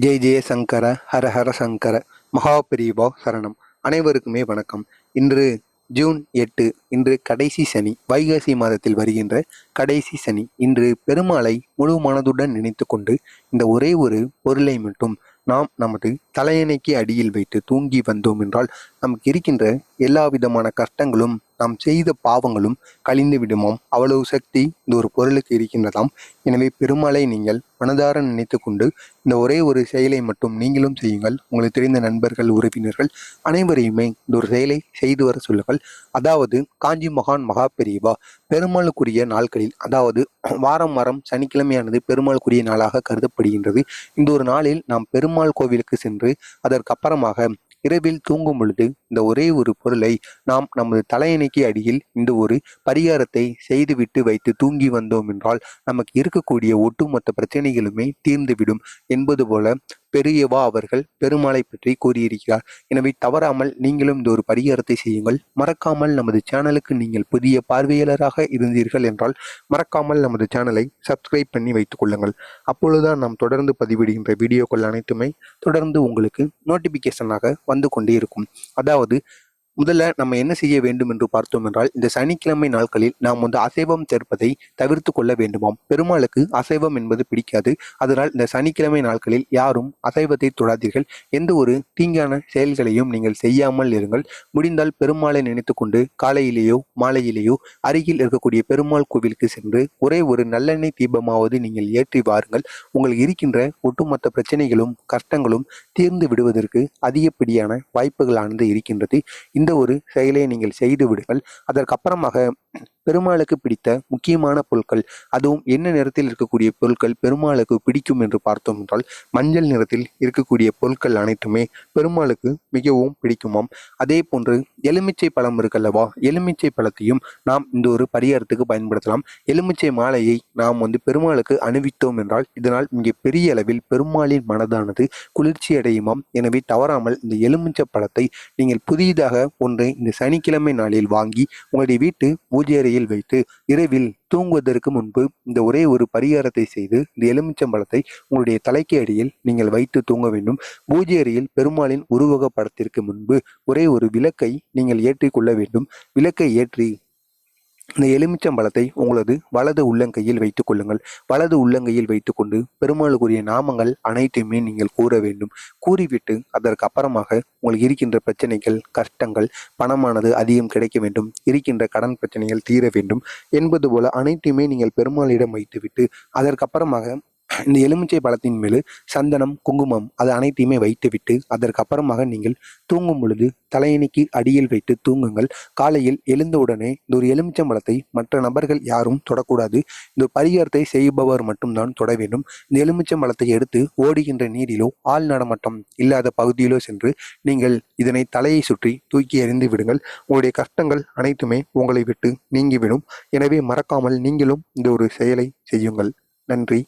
ஜெய் ஜெய சங்கர ஹர ஹர சங்கர மகாபிரிவா சரணம். அனைவருக்குமே வணக்கம். இன்று ஜூன் 8, இன்று கடைசி சனி, வைகாசி மாதத்தில் வருகின்ற கடைசி சனி. இன்று பெருமாளை முழு மனதுடன் நினைத்து கொண்டு இந்த ஒரே ஒரு பொருளை மட்டும் நாம் நமது தலையணைக்கு அடியில் வைத்து தூங்கி வந்தோம் என்றால் நமக்கு இருக்கின்ற எல்லா விதமான கஷ்டங்களும் நாம் செய்த பாவங்களும் கழிந்து விடுமாம். அவ்வளவு சக்தி இந்த ஒரு பொருளுக்கு இருக்கின்றதாம். எனவே பெருமாளை நீங்கள் மனதார நினைத்து கொண்டு இந்த ஒரே ஒரு செயலை மட்டும் நீங்களும் செய்யுங்கள். உங்களுக்கு தெரிந்த நண்பர்கள், உறவினர்கள் அனைவரையுமே இந்த ஒரு செயலை செய்து வர சொல்லுங்கள். அதாவது காஞ்சி மகான் மகா பெரியவா பெருமாளுக்குரிய நாட்களில், அதாவது வாரம் சனிக்கிழமையானது பெருமாளுக்குரிய நாளாக கருதப்படுகின்றது. இந்த ஒரு நாளில் நாம் பெருமாள் கோவிலுக்கு சென்று அதற்கப்புறமாக இரவில் தூங்கும் பொழுது இந்த ஒரே ஒரு பொருளை நாம் நமது தலையணைக்கு அடியில் இந்த ஒரு பரிகாரத்தை செய்துவிட்டு வைத்து தூங்கி வந்தோம் என்றால் நமக்கு இருக்கக்கூடிய ஒட்டுமொத்த பிரச்சனைகளுமே தீர்ந்துவிடும் என்பது போல பெரியவா அவர்கள் பெருமாளை பற்றி கூறியிருக்கிறார். எனவே தவறாமல் நீங்களும் இந்த ஒரு பரிகாரத்தை செய்யுங்கள். மறக்காமல் நமது சேனலுக்கு நீங்கள் புதிய பார்வையாளராக இருந்தீர்கள் என்றால் மறக்காமல் நமது சேனலை சப்ஸ்கிரைப் பண்ணி வைத்துக் கொள்ளுங்கள். அப்பொழுதுதான் நாம் தொடர்ந்து பதிவிடுகின்ற வீடியோக்கள் அனைத்துமே தொடர்ந்து உங்களுக்கு நோட்டிபிகேஷனாக வந்து கொண்டே இருக்கும். அதாவது முதல்ல நம்ம என்ன செய்ய வேண்டும் என்று பார்த்தோம் என்றால், இந்த சனிக்கிழமை நாட்களில் நாம் அசைவம் சேர்ப்பதை தவிர்த்து கொள்ள வேண்டுமாம். பெருமாளுக்கு அசைவம் என்பது பிடிக்காது. அதனால் இந்த சனிக்கிழமை நாட்களில் யாரும் அசைவத்தை தொடாதீர்கள். எந்த ஒரு தீங்கான செயல்களையும் நீங்கள் செய்யாமல் இருங்கள். முடிந்தால் பெருமாளை நினைத்து கொண்டு காலையிலேயோ மாலையிலேயோ அருகில் இருக்கக்கூடிய பெருமாள் கோவிலுக்கு சென்று ஒரே ஒரு நல்லெண்ணெய் தீபமாவது நீங்கள் ஏற்றி வாருங்கள். உங்களுக்கு இருக்கின்ற ஒட்டுமொத்த பிரச்சனைகளும் கஷ்டங்களும் தீர்ந்து விடுவதற்கு அதிகப்படியான வாய்ப்புகளானது இருக்கின்றது. இந்த ஒரு செயலை நீங்கள் செய்து விடுங்கள். அதற்கப்புறமாக பெருமாளுக்கு பிடித்த முக்கியமான பொருட்கள், அதுவும் என்ன நிறத்தில் இருக்கக்கூடிய பொருட்கள் பெருமாளுக்கு பிடிக்கும் என்று பார்த்தோம் என்றால் மஞ்சள் நிறத்தில் இருக்கக்கூடிய பொருட்கள் அனைத்துமே பெருமாளுக்கு மிகவும் பிடிக்குமாம். அதே போன்று எலுமிச்சை பழம் இருக்கல்லவா, எலுமிச்சை பழத்தையும் நாம் இந்த ஒரு பரிகாரத்துக்கு பயன்படுத்தலாம். எலுமிச்சை மாலையை நாம் பெருமாளுக்கு அணிவித்தோம் என்றால் இதனால் மிக பெரிய அளவில் பெருமாளின் மனதானது குளிர்ச்சி அடையுமாம். எனவே தவறாமல் இந்த எலுமிச்சை பழத்தை நீங்கள் புதிதாக ஒன்றை இந்த சனிக்கிழமை நாளில் வாங்கி உங்களுடைய வீட்டு பூஜை அறையில் வைத்து இரவில் தூங்குவதற்கு முன்பு இந்த ஒரே ஒரு பரிகாரத்தை செய்து இந்த எலுமிச்சம்பழத்தை உங்களுடைய தலைக்கு அடியில் நீங்கள் வைத்து தூங்க வேண்டும். பூஜை அறையில் பெருமாளின் உருவக படத்திற்கு முன்பு ஒரே ஒரு விளக்கை நீங்கள் ஏற்றிக்கொள்ள வேண்டும். விளக்கை ஏற்றி இந்த எலுமிச்சம்பழத்தை உங்களது வலது உள்ளங்கையில் வைத்துக் கொள்ளுங்கள். வலது உள்ளங்கையில் வைத்துக்கொண்டு பெருமாளுக்குரிய நாமங்கள் அனைத்தையுமே நீங்கள் கூற வேண்டும். கூறிவிட்டு அதற்கு அப்புறமாக உங்களுக்கு இருக்கின்ற பிரச்சனைகள், கஷ்டங்கள், பணமானது அதிகம் கிடைக்க வேண்டும், இருக்கின்ற கடன் பிரச்சனைகள் தீர வேண்டும் என்பது போல அனைத்தையுமே நீங்கள் பெருமாளிடம் வைத்துவிட்டு அதற்கப்புறமாக இந்த எலுமிச்சை பழத்தின் மேல் சந்தனம், குங்குமம் அது அனைத்தையுமே வைத்துவிட்டு அதற்கப்புறமாக நீங்கள் தூங்கும் பொழுது தலையணைக்கு அடியில் வைத்து தூங்குங்கள். காலையில் எழுந்தவுடனே இந்த ஒரு எலுமிச்சம்பழத்தை மற்ற நபர்கள் யாரும் தொடக்கூடாது. இந்த பரிகாரத்தை செய்பவர் மட்டும்தான் தொட வேண்டும். இந்த எலுமிச்சம்பழத்தை எடுத்து ஓடுகின்ற நீரிலோ ஆள் நடமாட்டம் இல்லாத பகுதியிலோ சென்று நீங்கள் இதனை தலையை சுற்றி தூக்கி எறிந்து விடுங்கள். உங்களுடைய கஷ்டங்கள் அனைத்துமே உங்களை விட்டு நீங்கிவிடும். எனவே மறக்காமல் நீங்களும் இந்த ஒரு செயலை செய்யுங்கள். நன்றி.